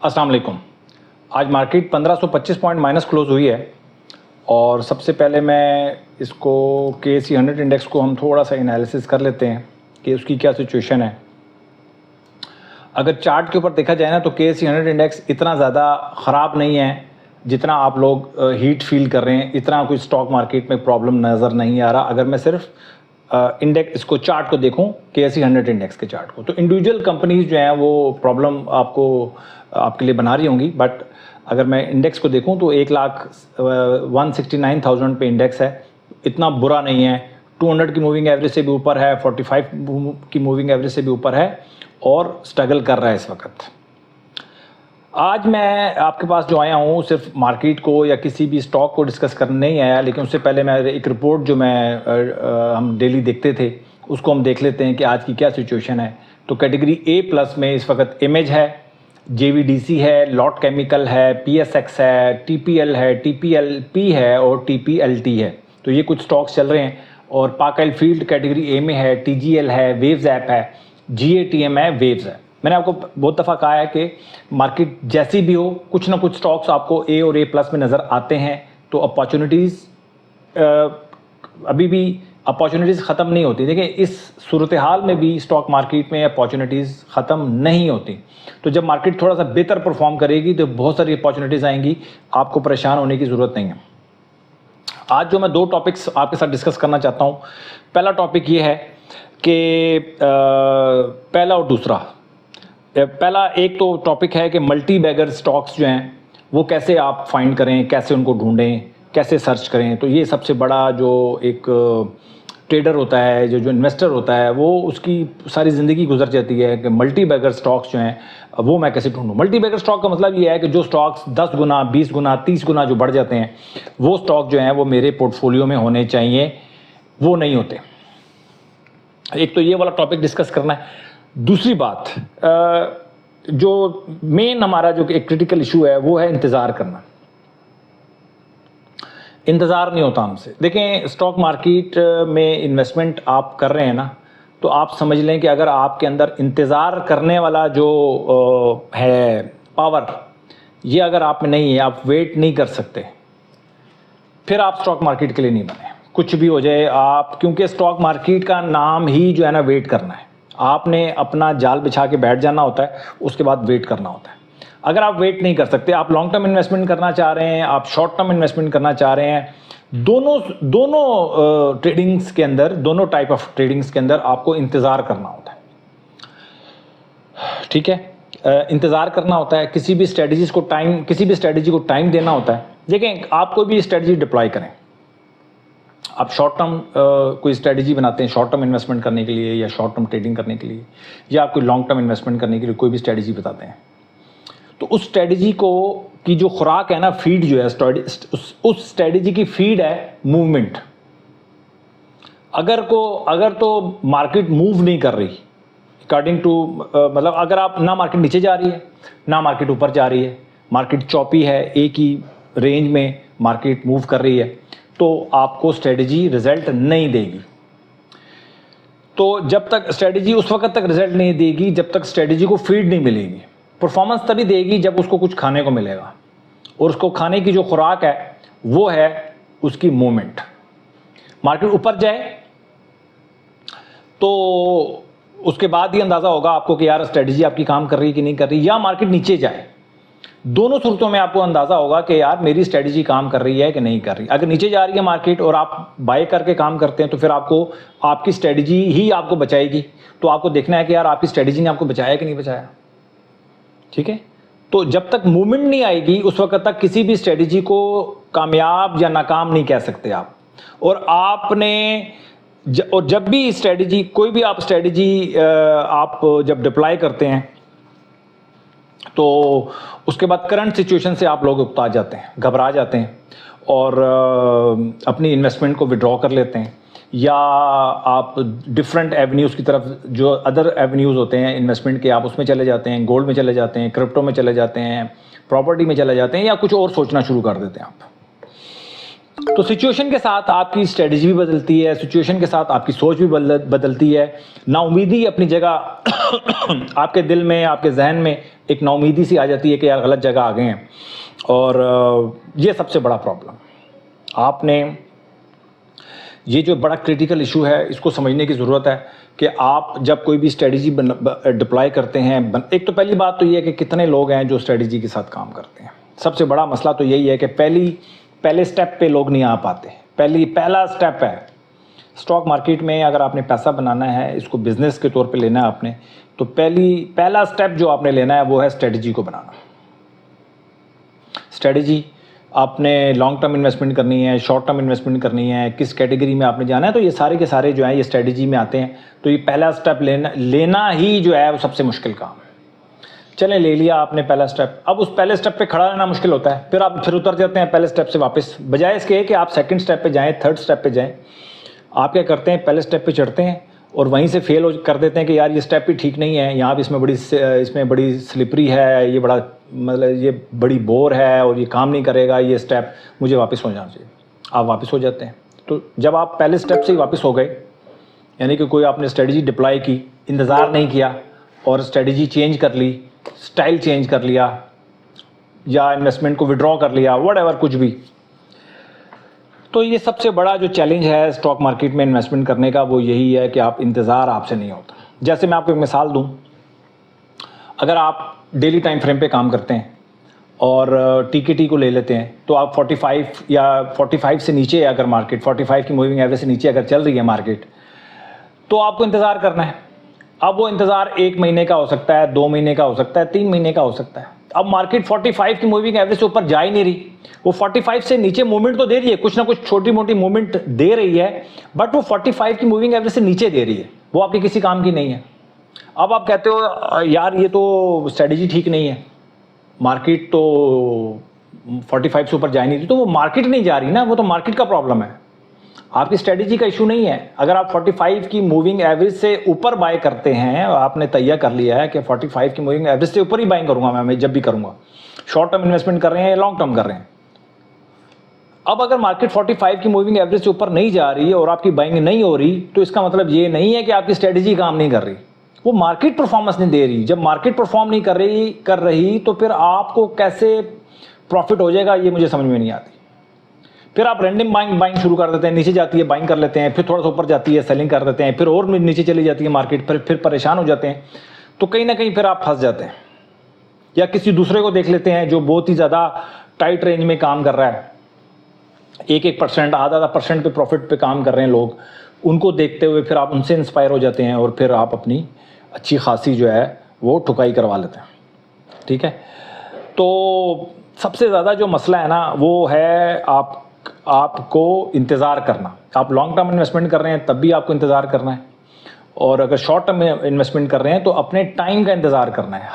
अस्सलाम वालेकुम। आज मार्केट 1525 पॉइंट माइनस क्लोज हुई है और सबसे पहले मैं इसको KSE 100 इंडेक्स को हम थोड़ा सा एनालिसिस कर लेते हैं कि उसकी क्या सिचुएशन है। अगर चार्ट के ऊपर देखा जाए ना तो KSE 100 इंडेक्स इतना ज़्यादा ख़राब नहीं है जितना आप लोग हीट फील कर रहे हैं। इतना कोई स्टॉक मार्केट में प्रॉब्लम नज़र नहीं आ रहा अगर मैं सिर्फ इंडेक्स इसको चार्ट को देखूं, KSE 100 इंडेक्स के चार्ट को। तो इंडिविजुअल कंपनीज जो हैं वो प्रॉब्लम आपके लिए बना रही होंगी, बट अगर मैं इंडेक्स को देखूं तो 1,169,000 पे इंडेक्स है। इतना बुरा नहीं है। 200 की मूविंग एवरेज से भी ऊपर है, 45 की मूविंग एवरेज से भी ऊपर है और स्ट्रगल कर रहा है इस वक्त। आज मैं आपके पास जो आया हूँ सिर्फ मार्केट को या किसी भी स्टॉक को डिस्कस करने नहीं आया, लेकिन उससे पहले मैं एक रिपोर्ट जो हम डेली देखते थे उसको हम देख लेते हैं कि आज की क्या सिचुएशन है। तो कैटेगरी A+ में इस वक्त इमेज है, JVDC है, लॉट केमिकल है, PSX है, TPL है, TPLP है और TPLT है। तो ये कुछ स्टॉक्स चल रहे हैं। और park and field category A में है, TGL है, वेव्स ऐप है, GATM है, वेव्स है। मैंने आपको बहुत दफ़ा कहा है कि मार्केट जैसी भी हो कुछ ना कुछ स्टॉक्स आपको A और A+ में नज़र आते हैं। तो अपॉर्चुनिटीज़ अभी भी अपॉर्चुनिटीज़ ख़त्म नहीं होती। देखिए इस सूरत हाल में भी स्टॉक मार्केट में अपॉर्चुनिटीज़ ख़त्म नहीं होती। तो जब मार्केट थोड़ा सा बेहतर परफॉर्म करेगी तो बहुत सारी अपॉर्चुनिटीज़ आएंगी, आपको परेशान होने की ज़रूरत नहीं है। आज जो मैं 2 टॉपिक्स आपके साथ डिस्कस करना चाहता हूँ, पहला टॉपिक ये है कि पहला और दूसरा। पहला एक तो टॉपिक है कि मल्टी बैगर स्टॉक्स जो हैं वो कैसे आप फाइंड करें, कैसे उनको ढूंढें, कैसे सर्च करें। तो ये सबसे बड़ा जो एक ट्रेडर होता है, जो इन्वेस्टर होता है, वो उसकी सारी ज़िंदगी गुजर जाती है कि मल्टी बैगर स्टॉक्स जो हैं वो मैं कैसे ढूंढूं। मल्टी बैगर स्टॉक का मतलब ये है कि जो स्टॉक्स 10 गुना, 20 गुना, 30 गुना जो बढ़ जाते हैं वो स्टॉक जो हैं वो मेरे पोर्टफोलियो में होने चाहिए, वो नहीं होते। एक तो ये वाला टॉपिक डिस्कस करना है। दूसरी बात, जो मेन हमारा जो एक क्रिटिकल इशू है वो है इंतज़ार करना। इंतज़ार नहीं होता हमसे। देखें स्टॉक मार्केट में इन्वेस्टमेंट आप कर रहे हैं ना, तो आप समझ लें कि अगर आपके अंदर इंतज़ार करने वाला जो है पावर, ये अगर आप में नहीं है, आप वेट नहीं कर सकते, फिर आप स्टॉक मार्केट के लिए नहीं बने। कुछ भी हो जाए आप, क्योंकि स्टॉक मार्केट का नाम ही जो है ना वेट करना है। आपने अपना जाल बिछा के बैठ जाना होता है, उसके बाद वेट करना होता है। अगर आप वेट नहीं कर सकते, आप लॉन्ग टर्म इन्वेस्टमेंट करना चाह रहे हैं, आप शॉर्ट टर्म इन्वेस्टमेंट करना चाह रहे हैं, दोनों ट्रेडिंग्स के अंदर, दोनों टाइप ऑफ ट्रेडिंग्स के अंदर आपको इंतज़ार करना होता है। ठीक है, इंतज़ार करना होता है। किसी भी स्ट्रेटजी को टाइम देना होता है। देखें आप कोई भी स्ट्रेटजी डिप्लॉय करें, आप शॉर्ट टर्म कोई स्ट्रेटजी बनाते हैं शॉर्ट टर्म इन्वेस्टमेंट करने के लिए या शॉर्ट टर्म ट्रेडिंग करने के लिए, या आप कोई लॉन्ग टर्म इन्वेस्टमेंट करने के लिए कोई भी स्ट्रेटजी बताते हैं, तो उस स्ट्रेटजी को की जो खुराक है ना, फीड जो है उस स्ट्रेटजी की फीड है मूवमेंट। अगर तो मार्केट मूव नहीं कर रही अकॉर्डिंग टू, मतलब अगर आप ना मार्केट नीचे जा रही है ना मार्केट ऊपर जा रही है, मार्केट चौपी है, एक ही रेंज में मार्केट मूव कर रही है, तो आपको स्ट्रेटजी रिजल्ट नहीं देगी। तो जब तक स्ट्रेटजी उस वक्त तक रिजल्ट नहीं देगी जब तक स्ट्रेटजी को फीड नहीं मिलेगी। परफॉर्मेंस तभी देगी जब उसको कुछ खाने को मिलेगा, और उसको खाने की जो खुराक है वो है उसकी मूवमेंट। मार्केट ऊपर जाए तो उसके बाद ही अंदाज़ा होगा आपको कि यार स्ट्रेटजी आपकी काम कर रही है कि नहीं कर रही, या मार्केट नीचे जाए, दोनों सूरतों में आपको अंदाज़ा होगा कि यार मेरी स्ट्रेटजी काम कर रही है कि नहीं कर रही। अगर नीचे जा रही है मार्केट और आप बाय करके काम करते हैं तो फिर आपकी स्ट्रेटजी ही आपको बचाएगी। तो आपको देखना है कि यार आपकी स्ट्रेटजी ने आपको बचाया कि नहीं बचाया। ठीक है, तो जब तक मूवमेंट नहीं आएगी उस वक्त तक किसी भी स्ट्रेटजी को कामयाब या नाकाम नहीं कह सकते आप। और जब भी स्ट्रेटजी, कोई भी आप स्ट्रेटजी आप जब डिप्लॉय करते हैं तो उसके बाद करंट सिचुएशन से आप लोग उकता जाते हैं, घबरा जाते हैं और अपनी इन्वेस्टमेंट को विड्रॉ कर लेते हैं, या आप डिफरेंट एवेन्यूज़ की तरफ, जो अदर एवेन्यूज़ होते हैं इन्वेस्टमेंट के, आप उसमें चले जाते हैं, गोल्ड में चले जाते हैं, क्रिप्टो में चले जाते हैं, प्रॉपर्टी में चले जाते हैं, या कुछ और सोचना शुरू कर देते हैं आप। तो सिचुएशन के साथ आपकी स्ट्रेटजी भी बदलती है, सिचुएशन के साथ आपकी सोच भी बदलती है। नाउमीदी अपनी जगह आपके दिल में, आपके जहन में एक नाउमीदी सी आ जाती है कि यार गलत जगह आ गए हैं। और ये सबसे बड़ा प्रॉब्लम, आपने ये जो बड़ा क्रिटिकल इशू है इसको समझने की ज़रूरत है कि आप जब कोई भी स्ट्रेटजी डिप्लॉय करते हैं, एक तो पहली बात तो ये है कि कितने लोग हैं जो स्ट्रेटजी के साथ काम करते हैं। सबसे बड़ा मसला तो यही है कि पहले स्टेप पे लोग नहीं आ पाते। पहला स्टेप है स्टॉक मार्केट में, अगर आपने पैसा बनाना है, इसको बिज़नेस के तौर पे लेना है आपने, तो पहला स्टेप जो आपने लेना है वो है स्ट्रेटजी को बनाना। स्ट्रेटजी आपने लॉन्ग टर्म इन्वेस्टमेंट करनी है, शॉर्ट टर्म इन्वेस्टमेंट करनी है, किस कैटेगरी में आपने जाना है, तो ये सारे के सारे जो हैं ये स्ट्रेटजी में आते हैं। तो ये पहला स्टेप लेना ही जो है वो सबसे मुश्किल काम है। चलें, ले लिया आपने पहला स्टेप, अब उस पहले स्टेप पे खड़ा रहना मुश्किल होता है, फिर आप उतर जाते हैं पहले स्टेप से वापस। बजाय इसके कि आप सेकंड स्टेप पे जाएं, थर्ड स्टेप पे जाएं, आप क्या करते हैं, पहले स्टेप पे चढ़ते हैं और वहीं से फेल कर देते हैं कि यार ये स्टेप भी ठीक नहीं है, यहाँ भी इसमें बड़ी स्लिपरी है, ये बड़ा मतलब ये बड़ी बोर है और ये काम नहीं करेगा, ये स्टेप मुझे वापस हो जाना चाहिए। आप वापस हो जाते हैं। तो जब आप पहले स्टेप से ही वापस हो गए, यानी कि कोई आपने स्ट्रेटजी डिप्लॉय की, इंतज़ार नहीं किया और स्ट्रेटजी चेंज कर ली, स्टाइल चेंज कर लिया या इन्वेस्टमेंट को विड्रॉ कर लिया, व्हाटएवर कुछ भी, तो ये सबसे बड़ा जो चैलेंज है स्टॉक मार्केट में इन्वेस्टमेंट करने का वो यही है कि आप इंतज़ार आपसे नहीं होता। जैसे मैं आपको एक मिसाल दूं, अगर आप डेली टाइम फ्रेम पे काम करते हैं और टीकेटी को ले लेते हैं, तो आप 45 या 45 से नीचे अगर मार्केट 45 की मूविंग एवरेज से नीचे अगर चल रही है मार्केट, तो आपको इंतज़ार करना है। अब वो इंतज़ार 1 महीने का हो सकता है, 2 महीने का हो सकता है, 3 महीने का हो सकता है। अब मार्केट 45 की मूविंग एवरेज से ऊपर जा ही नहीं रही, वो 45 से नीचे मूवमेंट तो दे रही है, कुछ ना कुछ छोटी मोटी मूवमेंट दे रही है, बट वो 45 की मूविंग एवरेज से नीचे दे रही है, वो आपके किसी काम की नहीं है। अब आप कहते हो यार ये तो स्ट्रेटजी ठीक नहीं है, मार्केट तो 45 से ऊपर जा ही नहीं रही, तो वो मार्केट नहीं जा रही ना, वो तो मार्केट का प्रॉब्लम है, आपकी स्ट्रेटजी का इशू नहीं है। अगर आप 45 की मूविंग एवरेज से ऊपर बाय करते हैं, आपने तैयार कर लिया है कि 45 की मूविंग एवरेज से ऊपर ही बाइंग करूंगा मैं जब भी करूंगा, शॉर्ट टर्म इन्वेस्टमेंट कर रहे हैं या लॉन्ग टर्म कर रहे हैं। अब अगर मार्केट 45 की मूविंग एवरेज से ऊपर नहीं जा रही और आपकी बाइंग नहीं हो रही, तो इसका मतलब ये नहीं है कि आपकी स्ट्रेटजी काम नहीं कर रही, वो मार्केट परफॉर्मेंस नहीं दे रही। जब मार्केट परफॉर्म नहीं कर रही तो फिर आपको कैसे प्रॉफिट हो जाएगा, ये मुझे समझ में नहीं आती। फिर आप रैंडम बाइंग शुरू कर देते हैं, नीचे जाती है बाइंग कर लेते हैं, फिर थोड़ा सा ऊपर जाती है सेलिंग कर देते हैं, फिर और नीचे चली जाती है मार्केट, फिर परेशान हो जाते हैं। तो कहीं ना कहीं फिर आप फंस जाते हैं, या किसी दूसरे को देख लेते हैं जो बहुत ही ज़्यादा टाइट रेंज में काम कर रहा है, 1% आधा % पे प्रॉफिट पे काम कर रहे हैं लोग, उनको देखते हुए फिर आप उनसे इंस्पायर हो जाते हैं और फिर आप अपनी अच्छी खासी जो है वो ठुकाई करवा लेते हैं। ठीक है, तो सबसे ज़्यादा जो मसला है ना वो है आपको इंतज़ार करना। आप लॉन्ग टर्म इन्वेस्टमेंट कर रहे हैं तब भी आपको इंतज़ार करना है, और अगर शॉर्ट टर्म इन्वेस्टमेंट कर रहे हैं तो अपने टाइम का इंतज़ार करना है।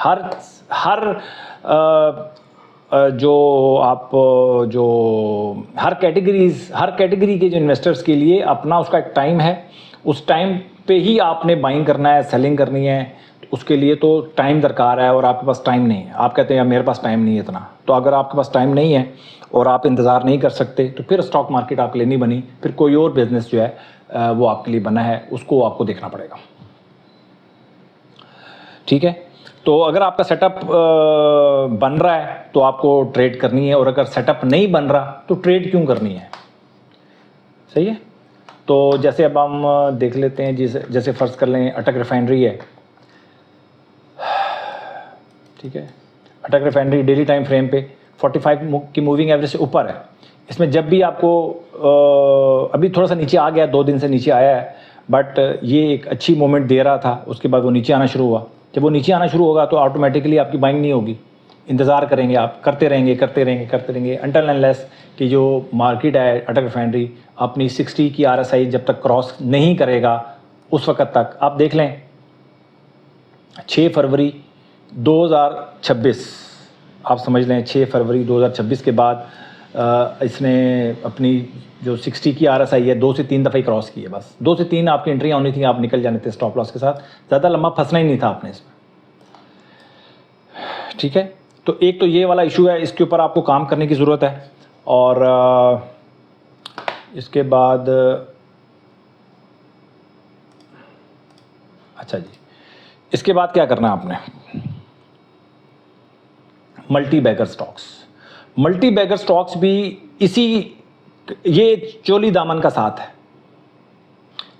हर कैटेगरी के जो इन्वेस्टर्स के लिए अपना उसका एक टाइम है, उस टाइम पे ही आपने बाइंग करना है, सेलिंग करनी है, उसके लिए तो टाइम दरकार है और आपके पास टाइम नहीं है। आप कहते हैं यार मेरे पास टाइम नहीं है इतना, तो अगर आपके पास टाइम नहीं है और आप इंतज़ार नहीं कर सकते तो फिर स्टॉक मार्केट आपके लिए नहीं बनी, फिर कोई और बिजनेस जो है वो आपके लिए बना है, उसको आपको देखना पड़ेगा। ठीक है, तो अगर आपका सेटअप बन रहा है तो आपको ट्रेड करनी है, और अगर सेटअप नहीं बन रहा तो ट्रेड क्यों करनी है। सही है, तो जैसे अब हम देख लेते हैं, जैसे फ़र्ज़ कर लें अटक रिफाइनरी है। ठीक है, अटक रिफाइनरी डेली टाइम फ्रेम पे 45 की मूविंग एवरेज से ऊपर है। इसमें जब भी आपको अभी थोड़ा सा नीचे आ गया, 2 दिन से नीचे आया है, बट ये एक अच्छी मोमेंट दे रहा था, उसके बाद वो नीचे आना शुरू हुआ। जब वो नीचे आना शुरू होगा तो ऑटोमेटिकली आपकी बाइंग नहीं होगी, इंतज़ार करेंगे आप, करते रहेंगे अनटिल अनलेस कि जो मार्केट है अटक रिफाइनरी अपनी 60 की RSI जब तक क्रॉस नहीं करेगा, उस वक्त तक आप देख लें 6 फरवरी 2026, आप समझ लें 6 फरवरी 2026 के बाद इसने अपनी जो 60 की RSI है 2 से 3 दफ़ा ही क्रॉस की है। बस 2 से 3 आपकी एंट्रियाँ होनी थी, आप निकल जाने थे स्टॉप लॉस के साथ, ज़्यादा लंबा फंसना ही नहीं था आपने इसमें। ठीक है, तो एक तो ये वाला इशू है, इसके ऊपर आपको काम करने की ज़रूरत है। और इसके बाद अच्छा जी, इसके बाद क्या करना है आपने, multibagger stocks. Multibagger stocks भी इसी, ये चोली दामन का साथ है।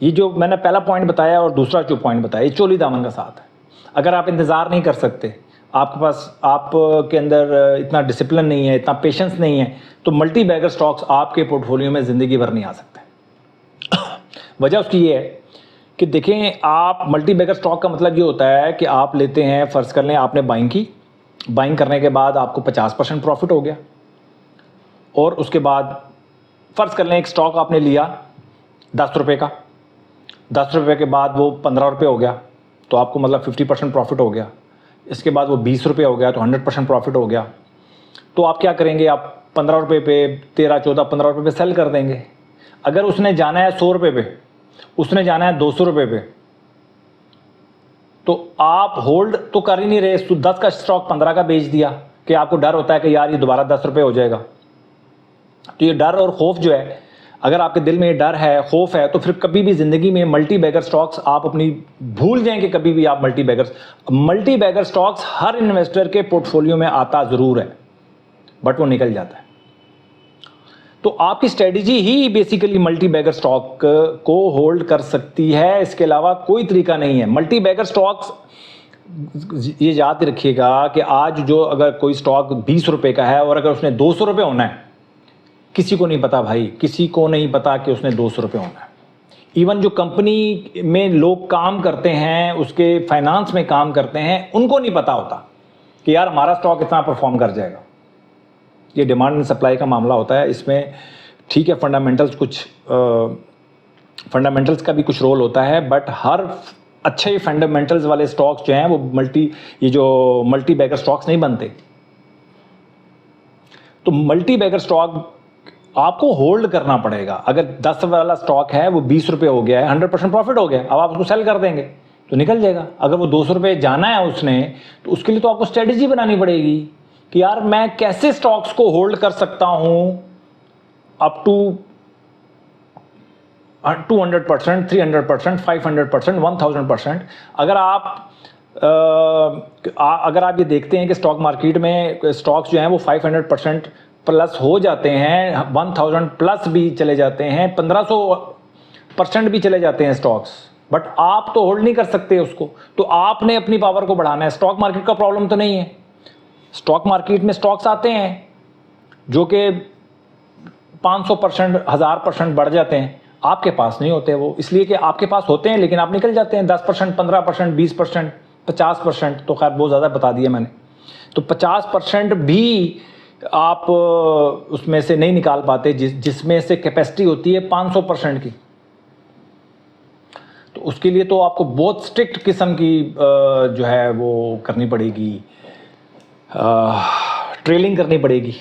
ये जो मैंने पहला पॉइंट बताया और दूसरा जो पॉइंट बताया, ये चोली दामन का साथ है। अगर आप इंतज़ार नहीं कर सकते, आपके पास, आपके अंदर इतना डिसिप्लिन नहीं है, इतना पेशेंस नहीं है, तो मल्टी बैगर स्टॉक्स आपके पोर्टफोलियो में ज़िंदगी भर नहीं आ सकते। वजह उसकी ये है कि देखें, आप मल्टी बैगर स्टॉक का मतलब ये होता है कि आप लेते हैं, फ़र्ज़ कर लें आपने बाइंग की, बाइंग करने के बाद आपको 50% प्रॉफिट हो गया, और उसके बाद फ़र्ज़ कर लें एक स्टॉक आपने लिया 10 रुपये का, 10 रुपये के बाद वो 15 रुपये हो गया, तो आपको मतलब 50% प्रॉफिट हो गया। इसके बाद वो 20 रुपये हो गया, तो 100% प्रॉफिट हो गया। तो आप क्या करेंगे, आप 15 रुपये पे 13, 14, 15 रुपये पे सेल कर देंगे। अगर उसने जाना है 100 रुपये पे, उसने जाना है 200 रुपये पे, तो आप होल्ड तो कर ही नहीं रहे। 10 का स्टॉक 15 का बेच दिया कि आपको डर होता है कि यार ये दोबारा 10 रुपये हो जाएगा। तो ये डर और खौफ जो है, अगर आपके दिल में ये डर है, खौफ है, तो फिर कभी भी ज़िंदगी में मल्टी बैगर स्टॉक्स आप अपनी भूल जाएंगे। कभी भी आप मल्टी बैगर स्टॉक्स हर इन्वेस्टर के पोर्टफोलियो में आता ज़रूर है, बट वो निकल जाता है। तो आपकी स्ट्रेटजी ही बेसिकली मल्टी बैगर स्टॉक को होल्ड कर सकती है, इसके अलावा कोई तरीका नहीं है। मल्टी बैगर स्टॉक्स, ये याद रखिएगा कि आज जो अगर कोई स्टॉक 20 रुपये का है और अगर उसने 200 रुपये होना है, किसी को नहीं पता भाई, किसी को नहीं पता कि उसने 200 रुपये होना है। इवन जो कंपनी में लोग काम करते हैं, उसके फाइनेंस में काम करते हैं, उनको नहीं पता होता कि यार हमारा स्टॉक इतना परफॉर्म कर जाएगा। ये डिमांड एंड सप्लाई का मामला होता है। इसमें ठीक है, फंडामेंटल्स का भी कुछ रोल होता है, बट हर अच्छे फंडामेंटल्स वाले स्टॉक्स जो हैं वो मल्टी बैगर स्टॉक्स नहीं बनते। तो मल्टी बैगर स्टॉक आपको होल्ड करना पड़ेगा। अगर 10 वाला स्टॉक है, वो 20 रुपये हो गया है, 100% प्रॉफिट हो गया, अब आप उसको सेल कर देंगे तो निकल जाएगा। अगर वो 200 रुपये जाना है उसने, तो उसके लिए तो आपको स्ट्रेटजी बनानी पड़ेगी कि यार मैं कैसे स्टॉक्स को होल्ड कर सकता हूं अप टू 200%, 300%, 500%, 1000%। अगर आप ये देखते हैं कि स्टॉक मार्केट में स्टॉक्स जो हैं वो 500% प्लस हो जाते हैं, 1000 प्लस भी चले जाते हैं, 1500% भी चले जाते हैं स्टॉक्स, बट आप तो होल्ड नहीं कर सकते उसको। तो आपने अपनी पावर को बढ़ाना है। स्टॉक मार्केट का प्रॉब्लम तो नहीं है। स्टॉक मार्केट में स्टॉक्स आते हैं जो कि 500%, 1000% बढ़ जाते हैं, आपके पास नहीं होते वो, इसलिए कि आपके पास होते हैं लेकिन आप निकल जाते हैं 10%, 15%, 20%, 50%, तो खैर बहुत ज़्यादा बता दिया मैंने। तो 50% भी आप उसमें से नहीं निकाल पाते, जिसमें से कैपेसिटी होती है 500% की। तो उसके लिए तो आपको बहुत स्ट्रिक्ट किस्म की जो है वो करनी पड़ेगी, ट्रेलिंग करनी पड़ेगी।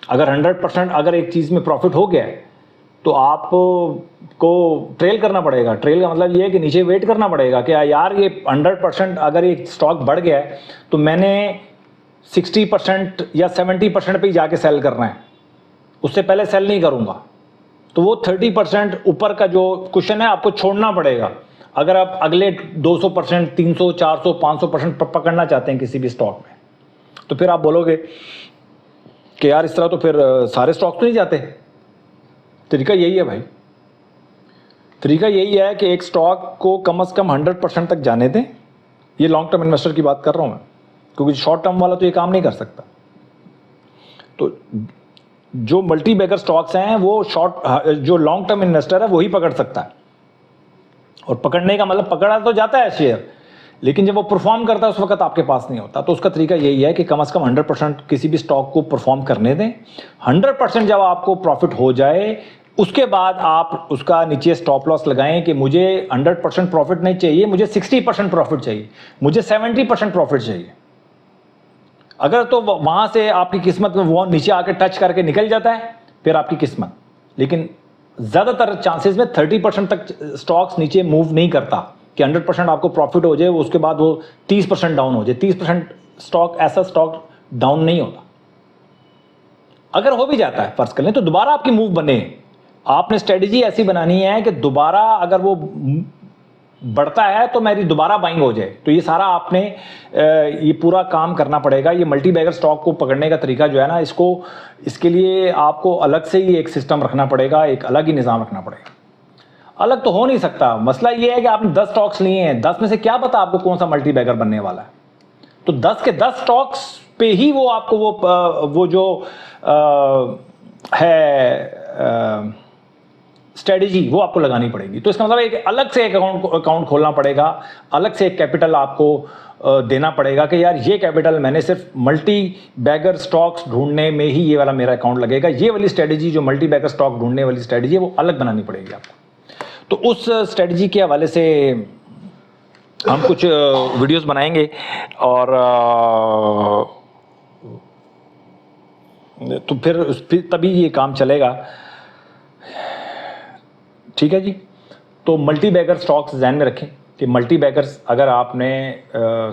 अगर 100% अगर एक चीज़ में प्रॉफिट हो गया है तो आपको ट्रेल करना पड़ेगा। ट्रेल का मतलब ये है कि नीचे वेट करना पड़ेगा कि यार ये 100% अगर एक स्टॉक बढ़ गया है तो मैंने 60% या 70% पे ही जाके सेल करना है, उससे पहले सेल नहीं करूँगा। तो वो 30% ऊपर का जो कुशन है आपको छोड़ना पड़ेगा अगर आप अगले 200%, 300, 400, 500% पकड़ना चाहते हैं किसी भी स्टॉक में। तो फिर आप बोलोगे कि यार इस तरह तो फिर सारे स्टॉक तो नहीं जाते। तरीका यही है भाई, तरीका यही है कि एक स्टॉक को कम से कम 100% तक जाने दें। ये लॉन्ग टर्म इन्वेस्टर की बात कर रहा हूँ मैं, क्योंकि शॉर्ट टर्म वाला तो ये काम नहीं कर सकता। तो जो मल्टी बैगर स्टॉक्स हैं वो जो लॉन्ग टर्म इन्वेस्टर है वही पकड़ सकता है। और पकड़ने का मतलब पकड़ा तो जाता है शेयर, लेकिन जब वो परफॉर्म करता है उस वक्त आपके पास नहीं होता। तो उसका तरीका यही है कि कम से कम 100% किसी भी स्टॉक को परफॉर्म करने दें। 100% जब आपको प्रॉफिट हो जाए उसके बाद आप उसका नीचे स्टॉप लॉस लगाएं कि मुझे 100% प्रॉफिट नहीं चाहिए, मुझे 60% प्रॉफिट चाहिए, मुझे 70% प्रॉफिट चाहिए। अगर तो वहां से आपकी किस्मत में वो नीचे आके टच करके निकल जाता है फिर आपकी किस्मत, लेकिन ज़्यादातर चांसेस में 30% तक स्टॉक्स नीचे मूव नहीं करता कि 100% आपको प्रॉफिट हो जाए, उसके बाद वो 30% डाउन हो जाए। 30% स्टॉक, ऐसा स्टॉक डाउन नहीं होता। अगर हो भी जाता है फर्ज कर लें, तो दोबारा आपकी मूव बने, आपने स्ट्रेटजी ऐसी बनानी है कि दोबारा अगर वो बढ़ता है तो मेरी दोबारा बाइंग हो जाए। तो ये सारा आपने ये पूरा काम करना पड़ेगा। ये मल्टी बैगर स्टॉक को पकड़ने का तरीका जो है ना, इसके लिए आपको अलग से ही एक सिस्टम रखना पड़ेगा, एक अलग ही निज़ाम रखना पड़ेगा। अलग तो हो नहीं सकता। मसला ये है कि आपने 10 स्टॉक्स लिए हैं, 10 में से क्या पता आपको कौन सा मल्टी बैगर बनने वाला है। तो 10 के 10 स्टॉक्स पे ही वो आपको वो जो है स्ट्रेटजी वो आपको लगानी पड़ेगी। तो इसका मतलब एक अलग से एक अकाउंट खोलना पड़ेगा, अलग से एक कैपिटल आपको देना पड़ेगा कि यार ये कैपिटल मैंने सिर्फ मल्टी बैगर स्टॉक्स ढूंढने में ही ये वाला मेरा अकाउंट लगेगा। ये वाली स्ट्रेटजी जो मल्टी बैगर स्टॉक ढूंढने वाली स्ट्रेटजी है वो अलग बनानी पड़ेगी आपको। तो उस स्ट्रेटजी के हवाले से हम कुछ वीडियोस बनाएंगे और तो फिर तभी ये काम चलेगा। ठीक है जी। तो मल्टी बैगर स्टॉक्स ध्यान में रखें कि मल्टी बैगर्स अगर आपने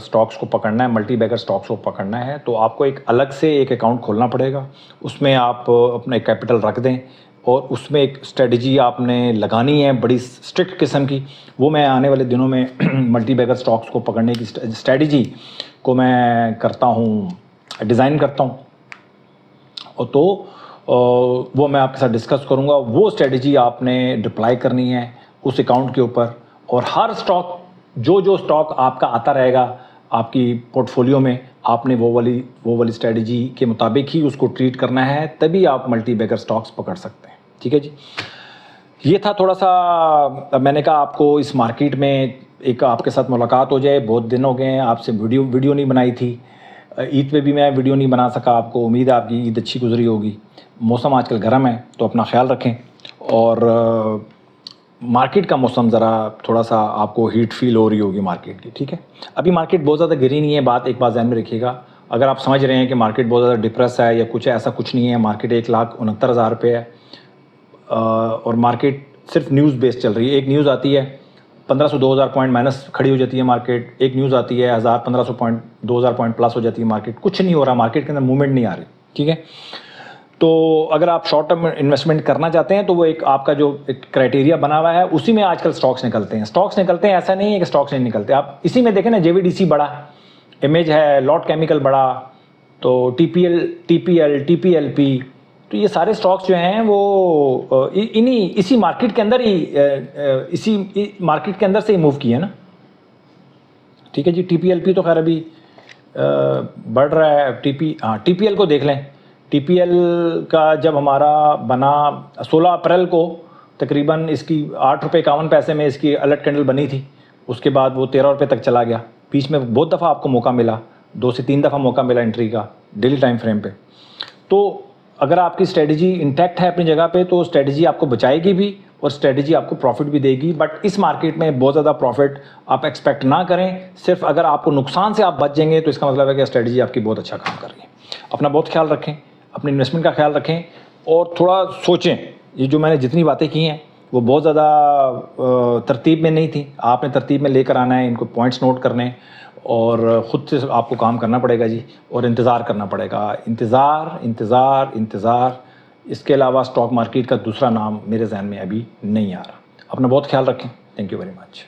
स्टॉक्स को पकड़ना है, मल्टी बैगर स्टॉक्स को पकड़ना है तो आपको एक अलग से एक अकाउंट खोलना पड़ेगा। उसमें आप अपना कैपिटल रख दें और उसमें एक स्ट्रेटजी आपने लगानी है बड़ी स्ट्रिक्ट किस्म की। वो मैं आने वाले दिनों में मल्टी बैगर स्टॉक्स को पकड़ने की स्ट्रेटजी को मैं करता हूँ, डिज़ाइन करता हूँ। और तो वो मैं आपके साथ डिस्कस करूँगा। वो स्ट्रेटजी आपने डिप्लॉय करनी है उस अकाउंट के ऊपर, और हर स्टॉक जो स्टॉक आपका आता रहेगा आपकी पोर्टफोलियो में, आपने वो वाली स्ट्रेटजी के मुताबिक ही उसको ट्रीट करना है, तभी आप मल्टी बैगर स्टॉक्स पकड़ सकते हैं। ठीक है जी। ये था थोड़ा सा, मैंने कहा आपको इस मार्केट में एक आपके साथ मुलाकात हो जाए। बहुत दिन हो गए हैं, आपसे वीडियो नहीं बनाई थी। ईद पे भी मैं वीडियो नहीं बना सका। आपको उम्मीद है आपकी ईद अच्छी गुजरी होगी। मौसम आजकल गर्म है तो अपना ख्याल रखें। और मार्केट का मौसम ज़रा थोड़ा सा आपको हीट फील हो रही होगी मार्केट की। ठीक है, अभी मार्केट बहुत ज़्यादा गिरी नहीं है। एक बात ध्यान में रखिएगा, अगर आप समझ रहे हैं कि मार्केट बहुत ज़्यादा डिप्रेस है या कुछ है, ऐसा कुछ नहीं है। मार्केट 1,69,000 पे है और मार्केट सिर्फ न्यूज़ बेस्ड चल रही है। एक न्यूज़ आती है 1500-2000 पॉइंट माइनस खड़ी हो जाती है मार्केट। एक न्यूज़ आती है 1000-1500 पॉइंट 2000 पॉइंट प्लस हो जाती है मार्केट। कुछ नहीं हो रहा, मार्केट के अंदर मूवमेंट नहीं आ रही। ठीक है, तो अगर आप शॉर्ट टर्म इन्वेस्टमेंट करना चाहते हैं तो वो एक आपका जो एक क्राइटेरिया बना हुआ है, उसी में आजकल स्टॉक्स निकलते हैं। ऐसा नहीं है कि स्टॉक्स नहीं निकलते। आप इसी में देखें ना, JVDC बड़ा, इमेज है, लॉट केमिकल बड़ा, तो TPL, TPLP, तो ये सारे स्टॉक्स जो हैं वो इसी मार्केट के अंदर ही इसी मार्केट के अंदर से ही मूव किए ना। ठीक है जी। TPLP तो खैर अभी बढ़ रहा है। TPL को देख लें। TPL का जब हमारा बना 16 अप्रैल को, तकरीबन इसकी 8 रुपये 51 पैसे में इसकी अलर्ट कैंडल बनी थी। उसके बाद वो 13 रुपये तक चला गया। बीच में बहुत दफ़ा आपको मौका मिला, 2 से 3 दफ़ा मौका मिला एंट्री का डेली टाइम फ्रेम पे। तो अगर आपकी स्ट्रेटजी इंटैक्ट है अपनी जगह पे तो स्ट्रेटजी आपको बचाएगी भी और स्ट्रेटजी आपको प्रॉफिट भी देगी। बट इस मार्केट में बहुत ज़्यादा प्रॉफिट आप एक्सपेक्ट ना करें। सिर्फ अगर आपको नुकसान से आप बच जाएंगे तो इसका मतलब है कि स्ट्रेटजी आपकी बहुत अच्छा काम कर रही है। अपना बहुत ख्याल रखें, अपने इन्वेस्टमेंट का ख्याल रखें और थोड़ा सोचें। ये जो मैंने जितनी बातें की हैं वो बहुत ज़्यादा तरतीब में नहीं थी। आपने तरतीब में लेकर आना है, इनको पॉइंट्स नोट करने और ख़ुद से आपको काम करना पड़ेगा जी, और इंतज़ार करना पड़ेगा। इंतज़ार। इसके अलावा स्टॉक मार्केट का दूसरा नाम मेरे जहन में अभी नहीं आ रहा। अपना बहुत ख्याल रखें। Thank you very much.